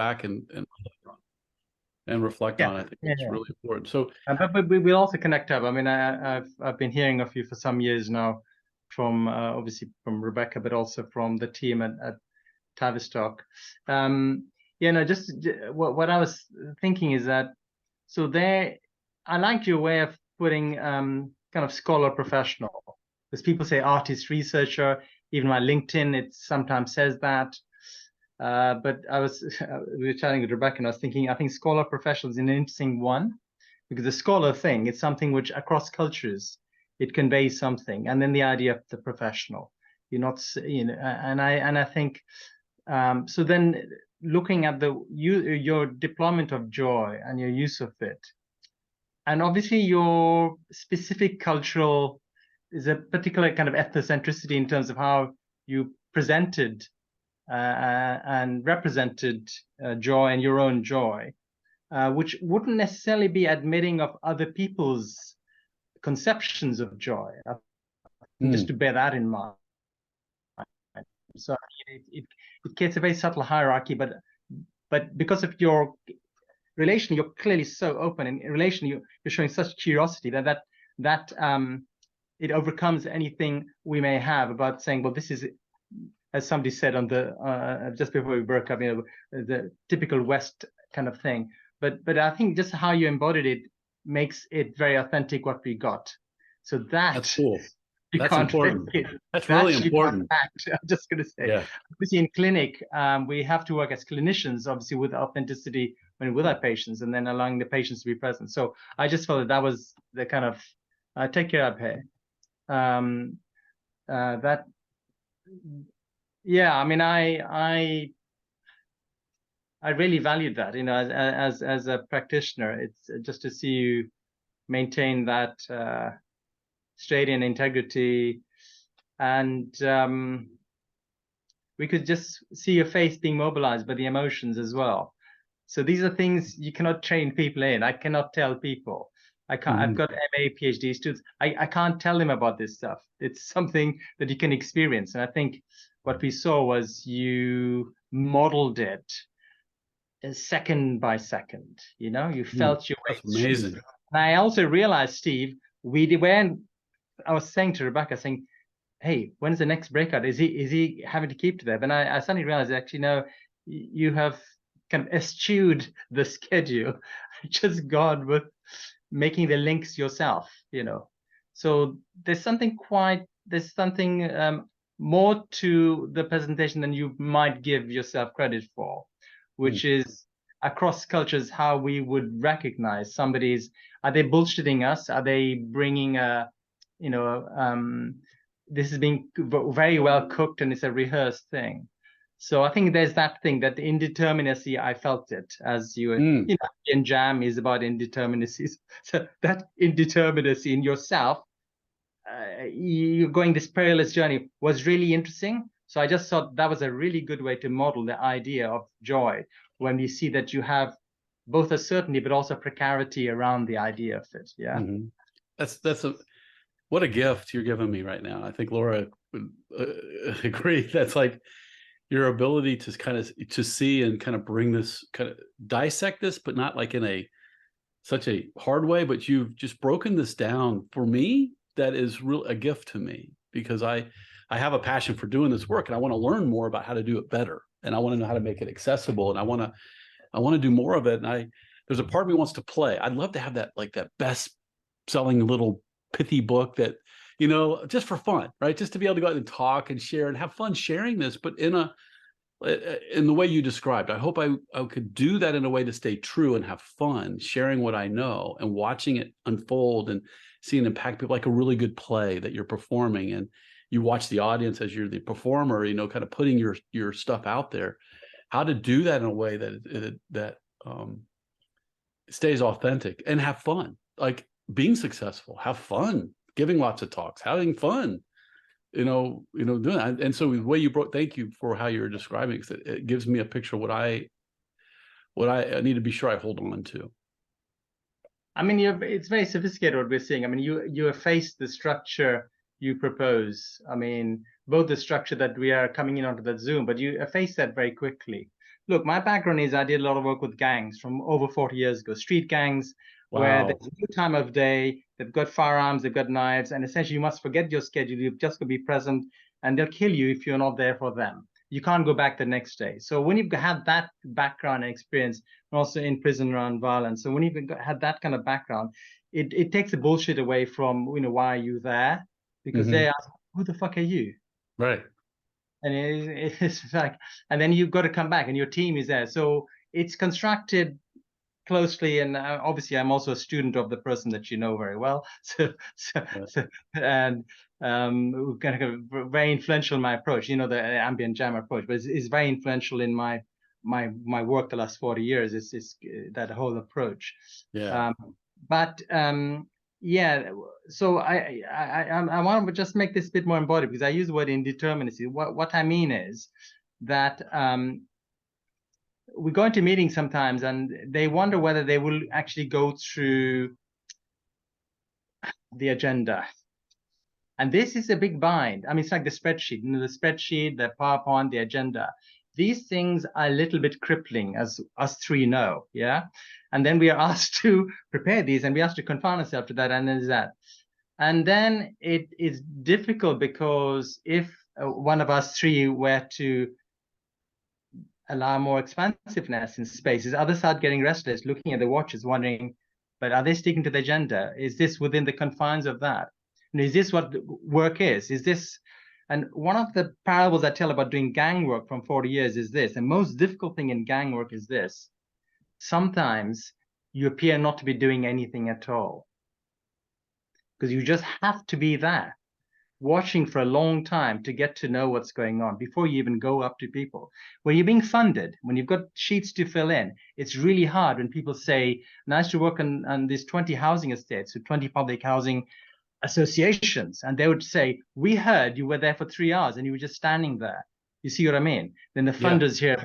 back and reflect on. I think it's really important. So, but we will also connect up. I mean, I've been hearing of you for some years now, from obviously from Rebecca, but also from the team at Tavistock. Just what I was thinking is that, so there, I liked your way of putting kind of scholar professional, because people say artist researcher. Even my LinkedIn, it sometimes says that. But we were chatting with Rebecca, and I was thinking, I think scholar professional is an interesting one, because the scholar thing, it's something which across cultures, it conveys something. And then the idea of the professional, you're not, and I think, so then looking at your deployment of joy and your use of it, and obviously your specific cultural, is a particular kind of ethnocentricity in terms of how you presented and represented joy and your own joy, which wouldn't necessarily be admitting of other people's conceptions of joy. Just to bear that in mind. So it creates a very subtle hierarchy, but because of your relation, you're clearly so open, and in relation you're showing such curiosity that it overcomes anything we may have about saying, well, this is, as somebody said on the just before we broke up, the typical West kind of thing. But I think just how you embodied it makes it very authentic what we got. So that's cool. That's important. That's really important. I'm just going to say, yeah. Obviously in clinic, we have to work as clinicians, obviously with authenticity when with our patients, and then allowing the patients to be present. So I just felt that was the kind of take care of here. That, yeah, I mean, I really valued that, as a practitioner. It's just to see you maintain that straight in integrity, and we could just see your face being mobilized by the emotions as well. So these are things you cannot train people in. I cannot tell people. I can't. I've got MA, PhD students. I can't tell them about this stuff. It's something that you can experience. And I think what we saw was you modeled it second by second. You felt your way. That's amazing. And I also realized, Steve, I was saying to Rebecca, saying, hey, when's the next breakout? Is he having to keep to that? And I suddenly realized, actually, no, you have kind of eschewed the schedule, just gone with making the links yourself, So there's something more to the presentation than you might give yourself credit for, which is across cultures, how we would recognize are they bullshitting us? Are they bringing this is being very well cooked and it's a rehearsed thing. So I think there's that thing, that indeterminacy, I felt it as you were, and Jam is about indeterminacy. So that indeterminacy in yourself, you're going this perilous journey, was really interesting. So I just thought that was a really good way to model the idea of joy, when you see that you have both a certainty but also precarity around the idea of it. Yeah. What a gift you're giving me right now. I think Laura would agree. That's like your ability to kind of to see and kind of bring this, kind of dissect this, but not like in such a hard way, but you've just broken this down for me. That is really a gift to me, because I have a passion for doing this work, and I want to learn more about how to do it better, and I want to know how to make it accessible, and I want to do more of it. And there's a part of me wants to play. I'd love to have that, like that best selling little pithy book that, just for fun, right? Just to be able to go out and talk and share and have fun sharing this, but in the way you described. I hope I could do that in a way to stay true and have fun sharing what I know and watching it unfold and seeing it impact people, like a really good play that you're performing, and you watch the audience as you're the performer, kind of putting your stuff out there. How to do that in a way that stays authentic and have fun, like being successful, have fun, giving lots of talks, having fun, doing that. And so the way you thank you for how you're describing it, 'cause it gives me a picture of what I need to be sure I hold on to. I mean, it's very sophisticated what we're seeing. I mean, you efface the structure you propose. I mean, both the structure that we are coming in onto that Zoom, but you efface that very quickly. look, my background is I did a lot of work with gangs from over 40 years ago, street gangs, where Wow. there's no time of day, they've got firearms, they've got knives, and essentially you must forget your schedule. You've just got to be present, and they'll kill you if you're not there for them. You can't go back the next day. So when you've had that background and experience, and also in prison around violence, so when you've had that kind of background, it takes the bullshit away from, why are you there? Because they ask, who the fuck are you? Right. And it's like, and then you've got to come back and your team is there. So it's constructed closely, and obviously I'm also a student of the person that you know very well. And kind of very influential in my approach, the ambient jam approach, but it's very influential in my work the last 40 years. Is that whole approach. Yeah. But yeah, so I want to just make this a bit more embodied, because I use the word indeterminacy. What I mean is that we go into meetings sometimes and they wonder whether they will actually go through the agenda. And this is a big bind. I mean, it's like the spreadsheet, the spreadsheet, the PowerPoint, the agenda. These things are a little bit crippling, as us three know, yeah? And then we are asked to prepare these, and we asked to confine ourselves to that, and there's that. And then it is difficult, because if one of us three were to allow more expansiveness in spaces, others start getting restless, looking at the watches, wondering, but are they sticking to the agenda? Is this within the confines of that? And is this what work is? Is this? And one of the parables I tell about doing gang work from 40 years is this. The most difficult thing in gang work is this. Sometimes you appear not to be doing anything at all, because you just have to be there, watching for a long time to get to know what's going on before you even go up to people. When you're being funded, when you've got sheets to fill in, it's really hard when people say, and I used to work on these 20 housing estates, so 20 public housing associations, and they would say, we heard you were there for 3 hours and you were just standing there. You see what I mean? Then the Yeah. funders here.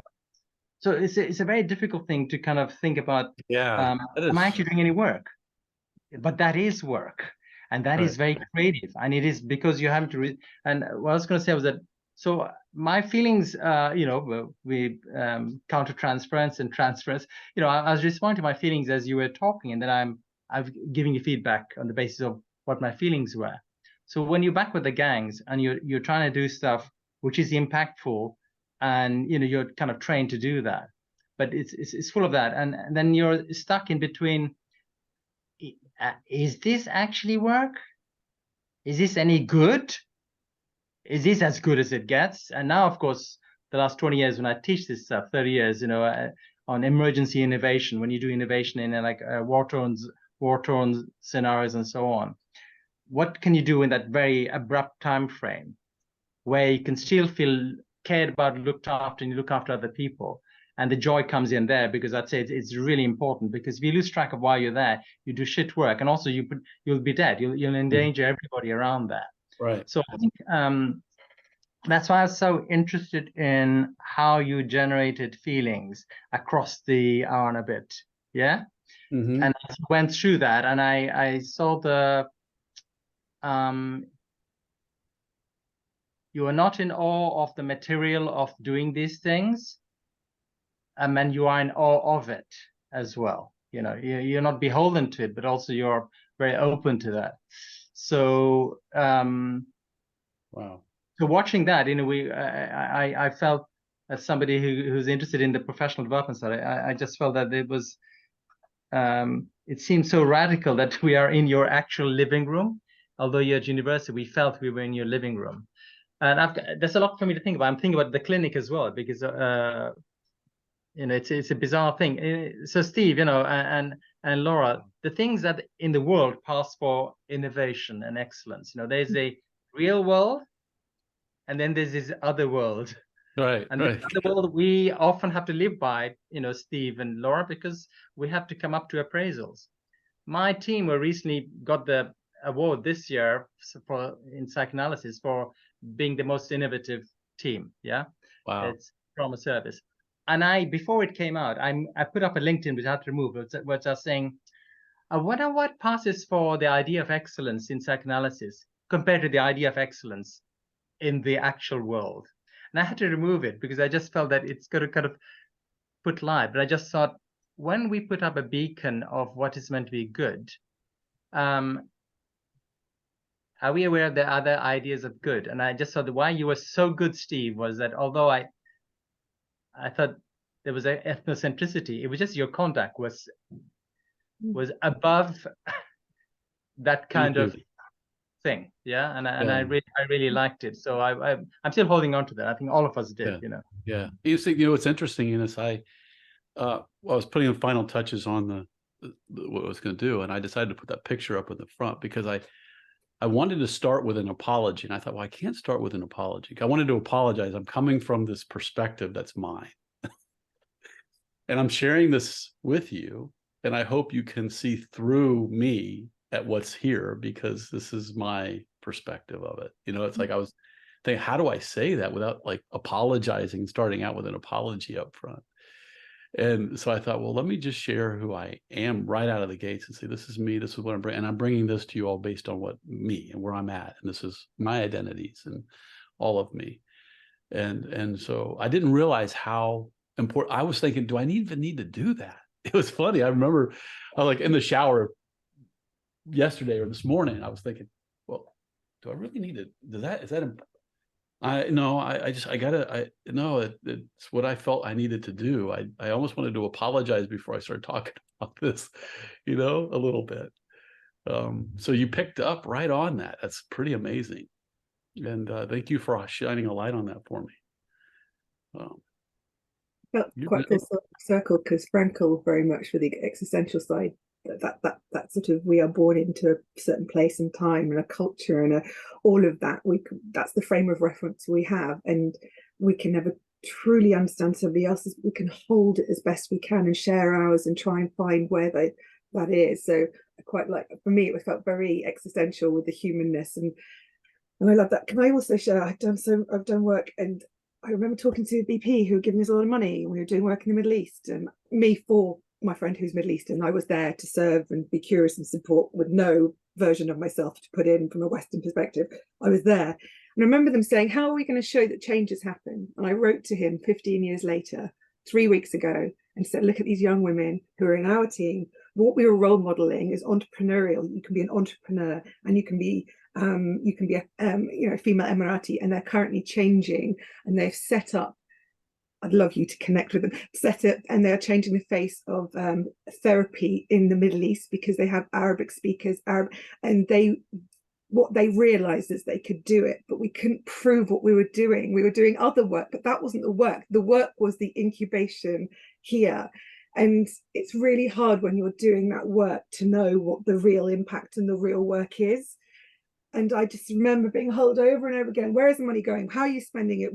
So it's a very difficult thing to kind of think about, Yeah. That am I is actually doing any work? But that is work, and that right. is very creative, and it is because you have to and what I was going to say was that, so my feelings, we counter transference and transference, I was responding to my feelings as you were talking, and then I'm giving you feedback on the basis of what my feelings were. So when you're back with the gangs and you're trying to do stuff which is impactful, and you're kind of trained to do that, but it's full of that, and then you're stuck in between. Is this actually work? Is this any good? Is this as good as it gets? And now, of course, the last 20 years when I teach this stuff, 30 years, on emergency innovation, when you do innovation in like war-torn scenarios and so on, what can you do in that very abrupt time frame where you can still feel cared about, looked after, and you look after other people? And the joy comes in there, because I'd say it's really important, because if you lose track of why you're there, you do shit work, and also you'll be dead. You'll endanger everybody around there. Right. So I think that's why I was so interested in how you generated feelings across the hour and a bit. Yeah. And I went through that, and I saw the you are not in awe of the material of doing these things, and you are in awe of it as well. You're not beholden to it, but also you're very open to that. So Wow. so watching that, in a way, I felt, as somebody who's interested in the professional development side, I just felt that it was it seemed so radical that we are in your actual living room. Although you're at university, we felt we were in your living room. And there's a lot for me to think about. I'm thinking about the clinic as well, because it's a bizarre thing. So Steve, and Laura, the things that in the world pass for innovation and excellence. There's a real world, and then there's this other world. Right. And Right. this other world we often have to live by, Steve and Laura, because we have to come up to appraisals. My team recently got the award this year in psychoanalysis for being the most innovative team. Yeah. Wow. It's from a service. And before it came out, I put up a LinkedIn which I had to remove, which I was saying, I wonder what passes for the idea of excellence in psychoanalysis compared to the idea of excellence in the actual world. And I had to remove it, because I just felt that it's got to kind of put live, but I just thought when we put up a beacon of what is meant to be good, are we aware of the other ideas of good? And I just thought why you were so good, Steve, was that although I thought there was an ethnocentricity, it was just your conduct was above that kind of thing. Yeah. And I really liked it. So I'm still holding on to that. I think all of us did, you know. Yeah. You see, what's interesting is I was putting the final touches on what I was going to do, and I decided to put that picture up in the front because I wanted to start with an apology, and I thought, well, I can't start with an apology. I wanted to apologize. I'm coming from this perspective that's mine, and I'm sharing this with you, and I hope you can see through me at what's here because this is my perspective of it. It's like I was thinking, how do I say that without like apologizing, starting out with an apology up front? And so I thought, well, let me just share who I am right out of the gates and say, this is me. This is what I'm bringing. And I'm bringing this to you all based on what me and where I'm at. And this is my identities and all of me. And so I didn't realize how important. I was thinking, do I even need to do that? It was funny. I remember I was like in the shower yesterday or this morning. I was thinking, well, do I really need to? Is that important? It's what I felt I needed to do. I almost wanted to apologize before I started talking about this, a little bit. So you picked up right on that. That's pretty amazing. And thank you for shining a light on that for me. Felt quite full circle because Frankel very much for the existential side. That sort of we are born into a certain place and time and a culture and all of that. That's the frame of reference we have, and we can never truly understand somebody else's. We can hold it as best we can and share ours and try and find where that is. So I quite like, for me, it felt very existential with the humanness, and I love that. Can I also share? I've done work, and I remember talking to BP who were giving us a lot of money, and we were doing work in the Middle East, and me for my friend who's Middle Eastern. I was there to serve and be curious and support with no version of myself to put in from a Western perspective. I was there. And I remember them saying, how are we going to show that changes happen? And I wrote to him 15 years later, 3 weeks ago, and said, look at these young women who are in our team. What we were role modeling is entrepreneurial. You can be an entrepreneur and you can be a female Emirati, and they're currently changing, and they've set up, I'd love you to connect with them, set it, and they're changing the face of therapy in the Middle East because they have Arabic speakers, and what they realized is they could do it, but we couldn't prove what we were doing. We were doing other work, but that wasn't the work. The work was the incubation here. And it's really hard when you're doing that work to know what the real impact and the real work is. And I just remember being held over and over again, where is the money going? How are you spending it?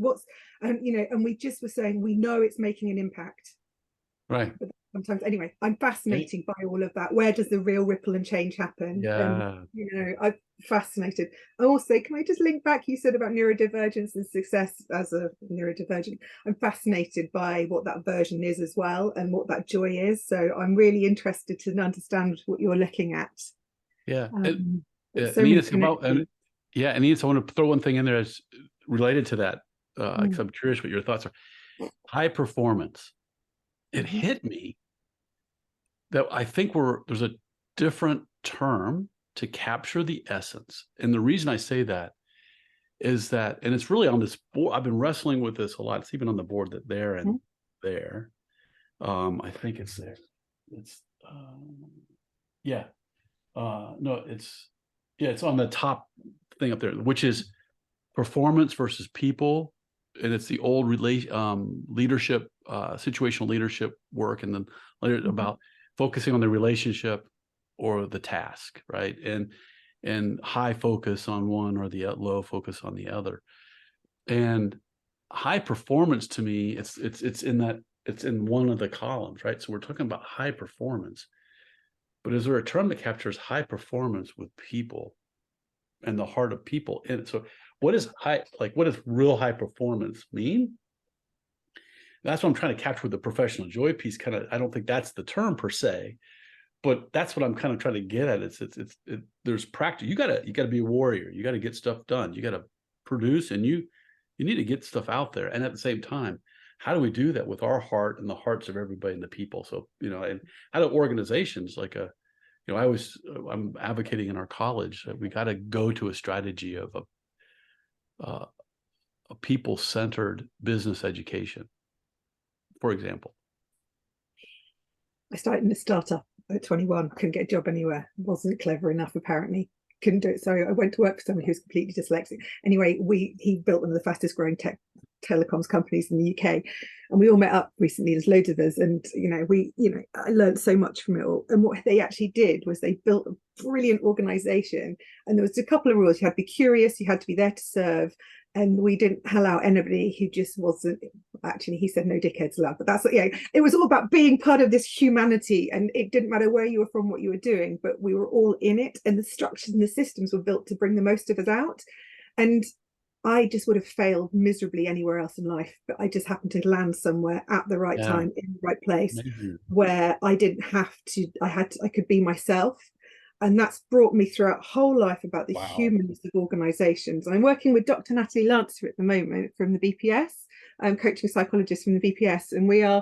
And we just were saying, we know it's making an impact. Right. But sometimes, anyway, I'm fascinated by all of that. Where does the real ripple and change happen? Yeah. And, I'm fascinated. Also, can I just link back, you said about neurodivergence and success as a neurodivergent. I'm fascinated by what that version is as well and what that joy is. So I'm really interested to understand what you're looking at. Yeah. Anita, I want to throw one thing in there as related to that, because I'm curious what your thoughts are. High performance. It hit me that I think there's a different term to capture the essence. And the reason I say that is that, and it's really on this board, I've been wrestling with this a lot. It's even on the board that there and there. I think it's there. It's it's on the top thing up there, which is performance versus people. And it's the old leadership, situational leadership work, and then later about focusing on the relationship or the task, right? And high focus on one or the low focus on the other. And high performance to me, it's in one of the columns, right? So we're talking about high performance. But is there a term that captures high performance with people and the heart of people in it? So what does real high performance mean? That's what I'm trying to capture with the professional joy piece. I don't think that's the term per se, but that's what I'm kind of trying to get at. There's practice. You gotta be a warrior. You gotta get stuff done. You gotta produce, and you need to get stuff out there. And at the same time, how do we do that with our heart and the hearts of everybody and the people? So, and how do organizations like I'm advocating in our college that we got to go to a strategy of a people-centered business education, for example. I started in a startup at 21, couldn't get a job anywhere, wasn't clever enough apparently, couldn't do it. So I went to work for someone who was completely dyslexic. Anyway, he built one of the fastest growing telecoms companies in the UK, and we all met up recently. There's loads of us, and I learned so much from it all. And what they actually did was they built a brilliant organization, and there was a couple of rules. You had to be curious, you had to be there to serve, and we didn't allow anybody who just wasn't. Actually, he said no dickheads allowed, but that's, it was all about being part of this humanity, and it didn't matter where you were from, what you were doing, but we were all in it, and the structures and the systems were built to bring the most of us out. And I just would have failed miserably anywhere else in life, but I just happened to land somewhere at the right time in the right place. Amazing. Where I didn't have to, I could be myself. And that's brought me throughout whole life about the humanness of organizations. And I'm working with Dr. Natalie Lancer at the moment from the BPS. I'm coaching psychologist from the BPS, and we're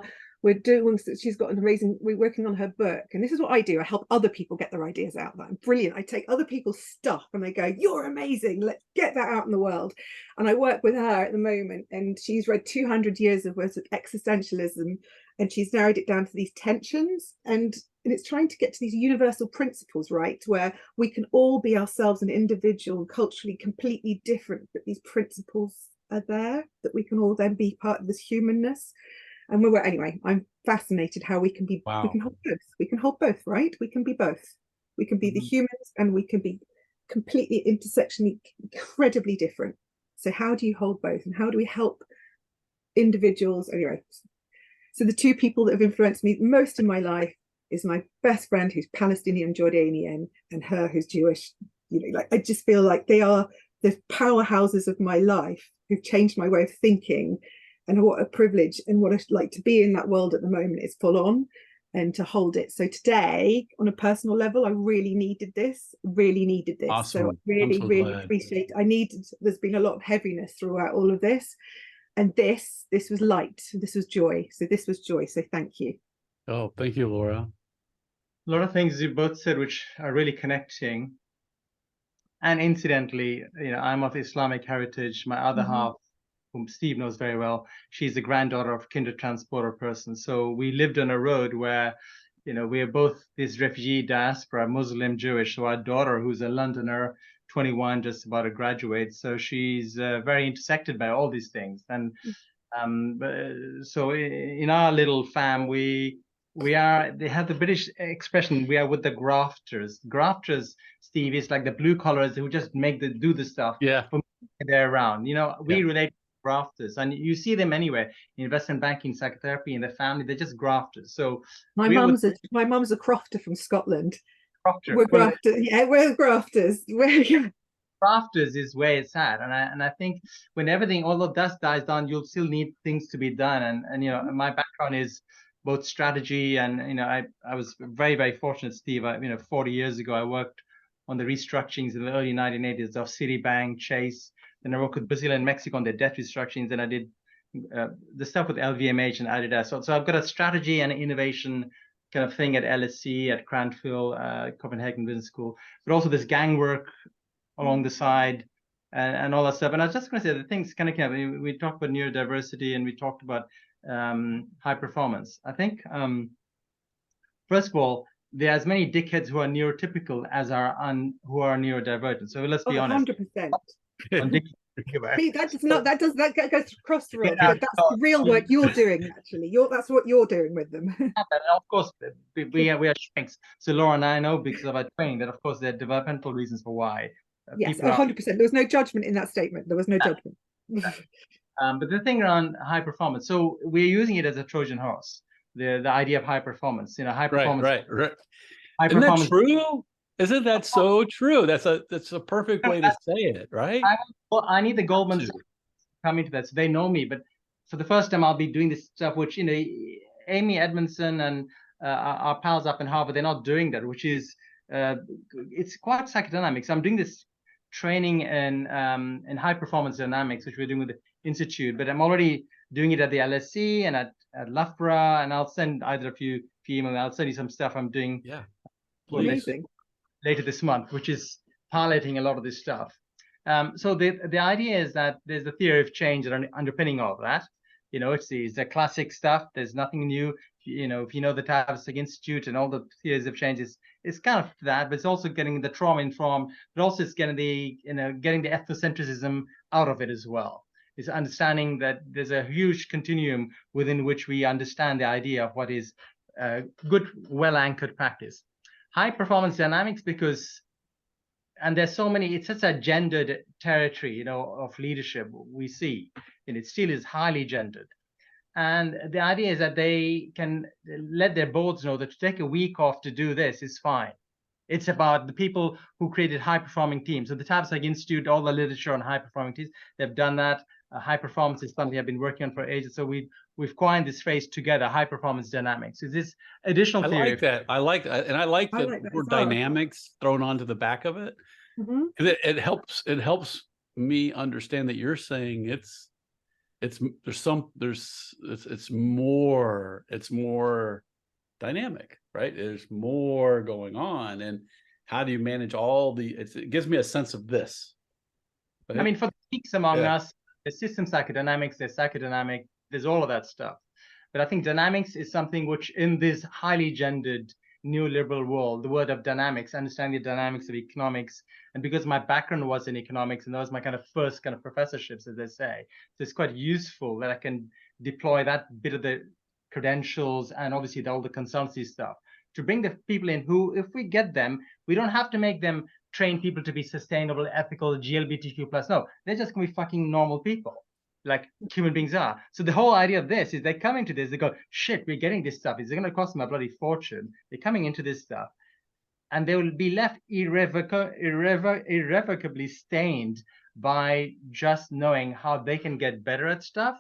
doing, she's got an amazing, we're working on her book, and this is what I do. I help other people get their ideas out. I'm brilliant. I take other people's stuff and I go, you're amazing, let's get that out in the world. And I work with her at the moment, and she's read 200 years of worth of existentialism, and she's narrowed it down to these tensions, and it's trying to get to these universal principles, right, where we can all be ourselves, an individual, culturally completely different, but these principles are there, that we can all then be part of this humanness. And anyway, I'm fascinated how we can be, we can hold both. We can hold both, right? We can be both. We can be the humans, and we can be completely intersectionally, incredibly different. So how do you hold both? And how do we help individuals? Anyway, so the two people that have influenced me most in my life is my best friend, who's Palestinian Jordanian, and her, who's Jewish. I just feel like they are the powerhouses of my life, who've changed my way of thinking. And what a privilege, and what it's like to be in that world at the moment is full on, and to hold it. So today, on a personal level, I really needed this, Awesome. So I really appreciate, there's been a lot of heaviness throughout all of this. And this was light, this was joy. So this was joy. So thank you. Oh, thank you, Laura. A lot of things you both said, which are really connecting. And incidentally, I'm of Islamic heritage. My other half, whom Steve knows very well, she's the granddaughter of a Kindertransporter person. So we lived on a road where, we are both this refugee diaspora, Muslim, Jewish. So our daughter, who's a Londoner, 21, just about to graduate. So she's very intersected by all these things. And so in our little fam, they have the British expression, we are with the grafters. Grafters, Steve, is like the blue collars who just do the stuff. Yeah. They're around. We relate to grafters, and you see them anywhere in investment banking, psychotherapy, in the family. They're just grafters. So my mum's a crofter from Scotland. Crofter. We're grafters. We're grafters. Grafters is where it's at, and I think when all the dust dies down, you'll still need things to be done. And my background is both strategy and I was very, very fortunate, Steve. 40 years ago, I worked on the restructurings in the early 1980s of Citibank, Chase. Then I worked with Brazil and Mexico on their debt restructurings, and I did the stuff with LVMH and Adidas. So I've got a strategy and innovation kind of thing at LSE, at Cranfield, Copenhagen Business School, but also this gang work along the side and all that stuff. And I was just going to say the things kind of we talked about neurodiversity, and we talked about high performance. I think first of all, there are as many dickheads who are neurotypical as who are neurodivergent. So let's be honest. 100%. That goes across the road. But that's the real work you're doing. Actually, that's what you're doing with them. And of course, we are strengths. So Laura and I know, because of our training, that of course there are developmental reasons for why. Yes, 100%. There was no judgment in that statement. There was no judgment. But the thing around high performance, so we're using it as a Trojan horse. The idea of high performance, high performance. Right. Isn't that true? Isn't that so true? That's a perfect way to say it, right? I need the Goldman to come into that, so they know me. But for the first time, I'll be doing this stuff, which Amy Edmondson and our pals up in Harvard, they're not doing that, which is it's quite psychodynamic. So I'm doing this training in high performance dynamics, which we're doing with the institute, but I'm already doing it at the LSE and at Loughborough, and I'll send either a few emails. I'll send you some stuff I'm doing. Yeah, amazing. Later this month, which is highlighting a lot of this stuff. So the idea is that there's the theory of change that underpinning all of that. You know, it's the classic stuff. There's nothing new. You know, if you know the Tavistock Institute and all the theories of change, it's kind of that, but it's also getting the trauma informed, but also it's getting the ethnocentrism out of it as well. It's understanding that there's a huge continuum within which we understand the idea of what is good, well-anchored practice. High performance dynamics, because, and there's so many, it's such a gendered territory, you know, of leadership we see, and it still is highly gendered. And the idea is that they can let their boards know that to take a week off to do this is fine. It's about the people who created high-performing teams. So the Tavistock Institute, all the literature on high-performing teams, they've done that. High performance is something I've been working on for ages. So we've coined this phrase together, high-performance dynamics. Is this additional theory? I like that. I like that, and I like the word dynamics thrown onto the back of it. It helps me understand that you're saying it's more dynamic, right? There's more going on, and how do you manage all the? It gives me a sense of this. Right? I mean, for the geeks among us, there's system psychodynamics, there's psychodynamic, there's all of that stuff. But I think dynamics is something which, in this highly gendered neoliberal world, the word of dynamics, understanding the dynamics of economics, and because my background was in economics, and that was my kind of first kind of professorships, as they say, so it's quite useful that I can deploy that bit of the credentials and obviously all the consultancy stuff to bring the people in who, if we get them, we don't have to make them train people to be sustainable, ethical, GLBTQ plus. No, they're just gonna be fucking normal people, like human beings are. So the whole idea of this is they come into this, they go, shit, we're getting this stuff. It's gonna cost them a bloody fortune. They're coming into this stuff, and they will be left irrevocably stained by just knowing how they can get better at stuff,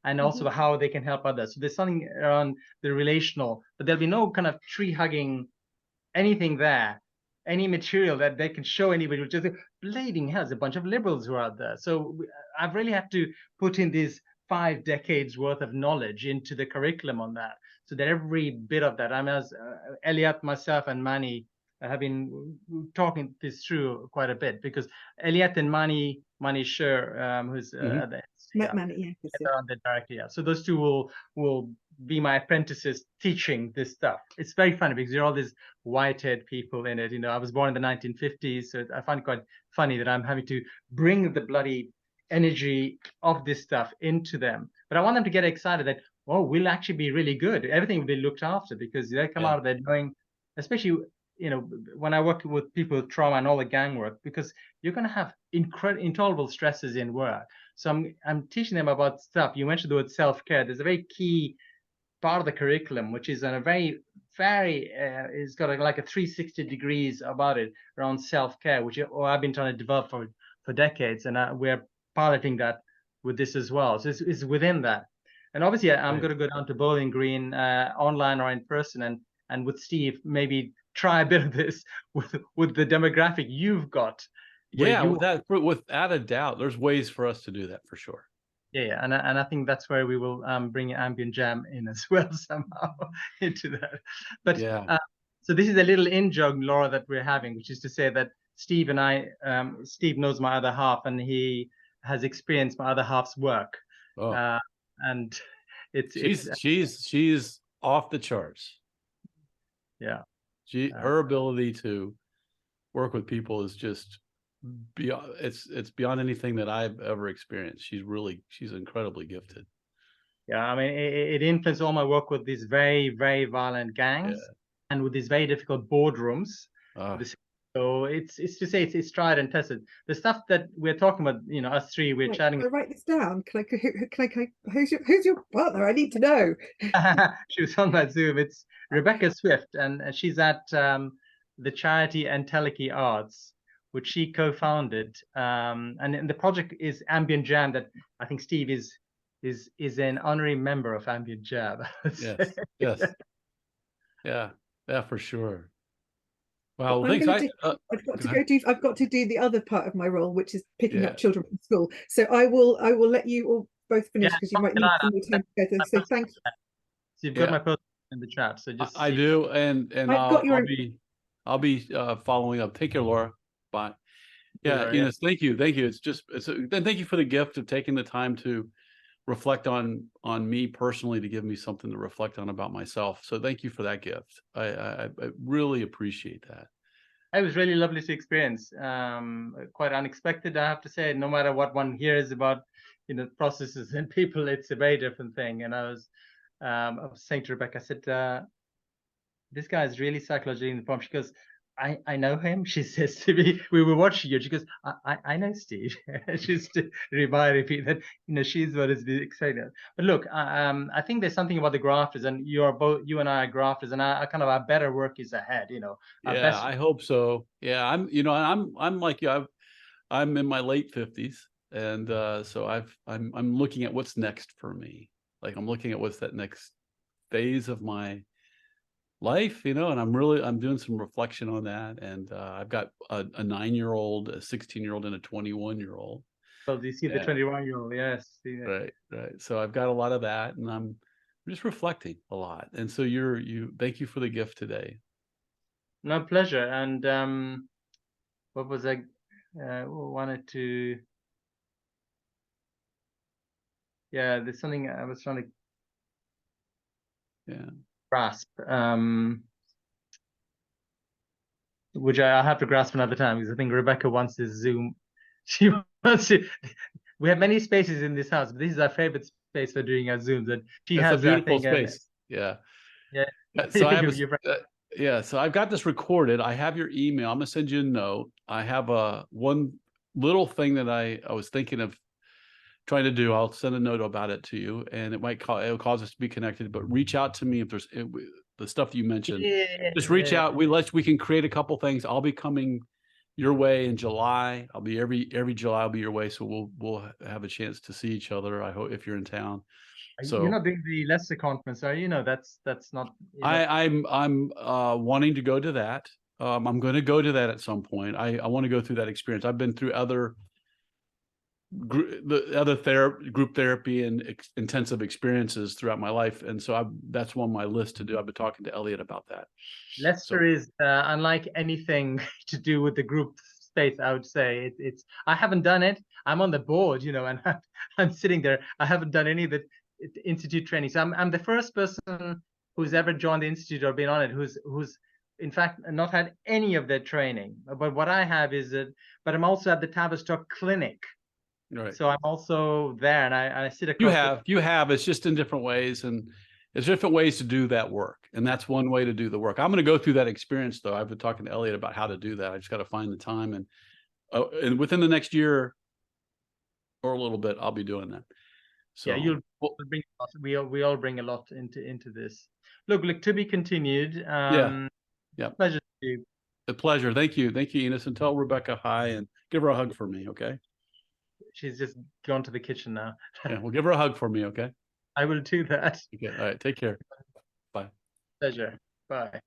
and also how they can help others. So there's something around the relational, but there'll be no kind of tree hugging anything there, any material that they can show anybody, which is bleeding hell, there's a bunch of liberals who are out there. So I've really had to put in these 5 decades worth of knowledge into the curriculum on that, so that every bit of that, I mean, as Elliot, myself, and Mani have been talking this through quite a bit, because Elliot and Mani Sher, who's the director, so those two will be my apprentices teaching this stuff. It's very funny because you're all these white-haired people in it. You know, I was born in the 1950s, so I find it quite funny that I'm having to bring the bloody energy of this stuff into them. But I want them to get excited that, oh, we'll actually be really good. Everything will be looked after, because they come out of there knowing, especially, you know, when I work with people with trauma and all the gang work, because you're going to have intolerable stresses in work. So I'm teaching them about stuff. You mentioned the word self-care. There's a very key part of the curriculum, which is on a very it's got like a 360 degrees about it around self-care, which I've been trying to develop for decades, and we're piloting that with this as well. So it's within that. And obviously I'm going to go down to Bowling Green, online or in person, and with Steve, maybe try a bit of this with the demographic you've got. Yeah, without a doubt, there's ways for us to do that for sure. Yeah, and I think that's where we will bring ambient jam in as well somehow into that. But so this is a little in-joke, Laura, that we're having, which is to say that Steve and I, Steve knows my other half, and he has experienced my other half's work. And she's off the charts. Yeah, her ability to work with people is just beyond, it's beyond anything that I've ever experienced. She's incredibly gifted. Yeah, I mean, it influenced all my work with these very, very violent gangs and with these very difficult boardrooms. So it's to say it's tried and tested. The stuff that we're talking about, you know, us three, we're chatting. Can I write this down? Who's your partner? I need to know. She was on that Zoom. It's Rebecca Swift, and she's at the charity Enteliki Arts, which she co-founded. And the project is Ambient Jam, that I think Steve is an honorary member of Ambient Jam. Yes. Yeah, for sure. Well, I've got to do the other part of my role, which is picking up children from school. So I will let you all both Yeah, finish because you might can need I- some more time together. So thank you. So you've Yeah. got my post in the chat. So just I see- do, and I've got your- I'll be following up. Take care, Laura. Bye. Yeah, Laura, yeah. Enos, thank you. And thank you for the gift of taking the time to reflect on me personally, to give me something to reflect on about myself. So thank you for that gift. I really appreciate that. It was really lovely to experience. Quite unexpected, I have to say. No matter what one hears about, processes and people, it's a very different thing. And I was saying to Rebecca, I said, this guy is really psychologically informed. She goes, I know him. She says to me, we were watching you. She goes, I know Steve. She's reminding me that, she's what is excited. But look, I think there's something about the grafters, and you and I are grafters, and our better work is ahead. Our Yeah, best. I hope so. Yeah, I'm like you. I'm in my late 50s, and so I'm looking at what's next for me. Like, I'm looking at what's that next phase of my life, and I'm doing some reflection on that. And I've got a 9-year-old, a 16-year-old, and a 21-year-old. Well, do you see the 21-year-old? Yes. Right. So I've got a lot of that, and I'm just reflecting a lot. And so thank you for the gift today. No, pleasure. And what was I wanted to? Yeah, there's something I was trying to grasp, which I have to grasp another time, because I think Rebecca wants this Zoom. She wants to. We have many spaces in this house, but this is our favorite space for doing our Zooms. And she That's has a beautiful that thing. space. Yeah. So I have so I've got this recorded. I have your email. I'm gonna send you a note. I have one little thing that I was thinking of trying to do. I'll send a note about it to you, and it'll cause us to be connected. But reach out to me if there's the stuff you mentioned. Just reach out. We can create a couple things. I'll be coming your way in July. I'll be every July. I'll be your way, so we'll have a chance to see each other. I hope, if you're in town. So you're not doing the Leicester conference, are you? No, that's not. I'm wanting to go to that. I'm going to go to that at some point. I want to go through that experience. I've been through group therapy and intensive experiences throughout my life, and so that's one on my list to do. I've been talking to Elliot about that. Leicester is unlike anything to do with the group space. I would say I haven't done it. I'm on the board, and I'm sitting there. I haven't done any of the institute training. So I'm the first person who's ever joined the institute or been on it who's in fact not had any of their training. But what I have is but I'm also at the Tavistock clinic. Right. So I'm also there, and I sit across. You have. It's just in different ways, and there's different ways to do that work, and that's one way to do the work. I'm going to go through that experience, though. I've been talking to Elliot about how to do that. I just got to find the time, and within the next year or a little bit, I'll be doing that. So yeah, you'll bring. We all bring a lot into this. Look, to be continued. Yeah. Pleasure to you. A pleasure. Thank you, Enos, and tell Rebecca hi and give her a hug for me, okay? She's just gone to the kitchen now. Yeah, well, give her a hug for me, okay? I will do that. Okay. All right. Take care. Bye. Pleasure. Bye.